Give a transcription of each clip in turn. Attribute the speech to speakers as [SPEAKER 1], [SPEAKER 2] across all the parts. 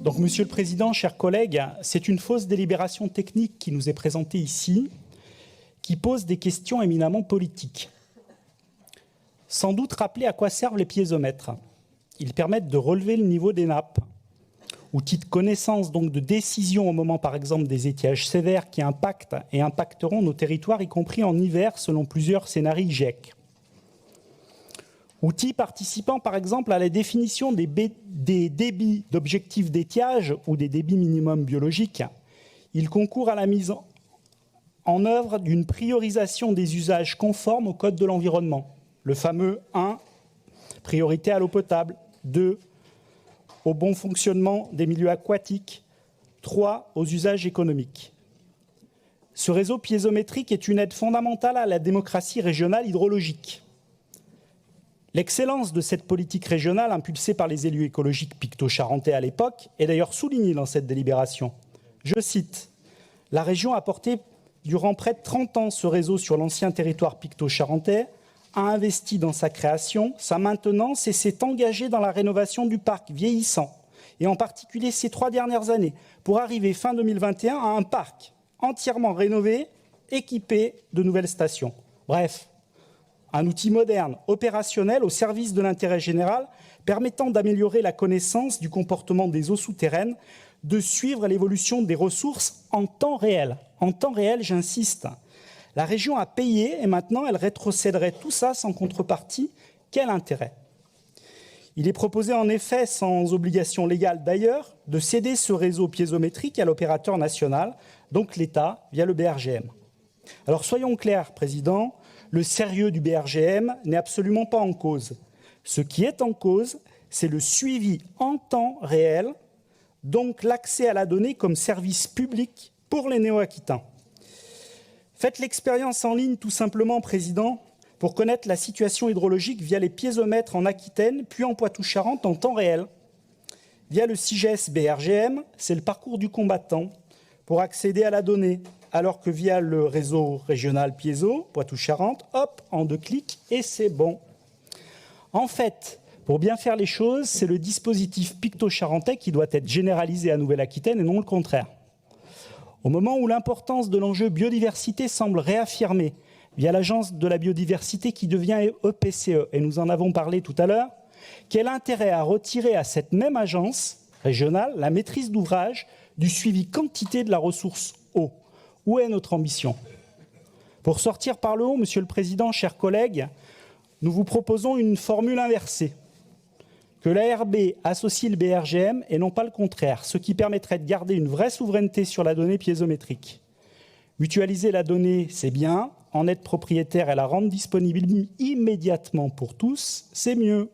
[SPEAKER 1] Donc, Monsieur le Président, chers collègues, c'est une fausse délibération technique qui nous est présentée ici, qui pose des questions éminemment politiques. Sans doute rappeler à quoi servent les piézomètres. Ils permettent de relever le niveau des nappes, outil de connaissance, donc de décision au moment, par exemple, des étiages sévères qui impactent et impacteront nos territoires, y compris en hiver, selon plusieurs scénarios GIEC. Outils participant, par exemple, à la définition des débits d'objectifs d'étiage ou des débits minimums biologiques. Il concourt à la mise en œuvre d'une priorisation des usages conformes au Code de l'environnement. Le fameux 1, priorité à l'eau potable, 2, au bon fonctionnement des milieux aquatiques, 3, aux usages économiques. Ce réseau piézométrique est une aide fondamentale à la démocratie régionale hydrologique. L'excellence de cette politique régionale impulsée par les élus écologiques picto-charentais à l'époque est d'ailleurs soulignée dans cette délibération. Je cite, « La région a porté durant près de 30 ans ce réseau sur l'ancien territoire picto-charentais, a investi dans sa création, sa maintenance et s'est engagée dans la rénovation du parc vieillissant, et en particulier ces 3 dernières années, pour arriver fin 2021 à un parc entièrement rénové, équipé de nouvelles stations. » Bref, un outil moderne, opérationnel, au service de l'intérêt général, permettant d'améliorer la connaissance du comportement des eaux souterraines, de suivre l'évolution des ressources en temps réel. En temps réel, j'insiste. La région a payé et maintenant elle rétrocéderait tout ça sans contrepartie. Quel intérêt? Il est proposé en effet, sans obligation légale d'ailleurs, de céder ce réseau piézométrique à l'opérateur national, donc l'État, via le BRGM. Alors soyons clairs, Président, le sérieux du BRGM n'est absolument pas en cause. Ce qui est en cause, c'est le suivi en temps réel, donc l'accès à la donnée comme service public pour les Néo-Aquitains. Faites l'expérience en ligne tout simplement, Président, pour connaître la situation hydrologique via les piézomètres en Aquitaine, puis en Poitou-Charentes en temps réel. Via le CIGES BRGM, c'est le parcours du combattant pour accéder à la donnée, alors que via le réseau régional Piézo, Poitou-Charentes, hop, en 2 clics, et c'est bon. En fait, pour bien faire les choses, c'est le dispositif picto-charentais qui doit être généralisé à Nouvelle-Aquitaine et non le contraire. Au moment où l'importance de l'enjeu biodiversité semble réaffirmée via l'Agence de la biodiversité qui devient EPCE, et nous en avons parlé tout à l'heure, quel intérêt à retirer à cette même agence régionale la maîtrise d'ouvrage du suivi quantité de la ressource eau? Où est notre ambition? Pour sortir par le haut, Monsieur le Président, chers collègues, nous vous proposons une formule inversée. Que l'ARB associe le BRGM et non pas le contraire, ce qui permettrait de garder une vraie souveraineté sur la donnée piézométrique. Mutualiser la donnée, c'est bien. En être propriétaire et la rendre disponible immédiatement pour tous, c'est mieux.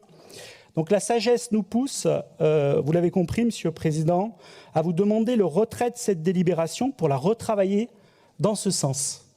[SPEAKER 1] Donc la sagesse nous pousse, vous l'avez compris, Monsieur le Président, à vous demander le retrait de cette délibération pour la retravailler dans ce sens.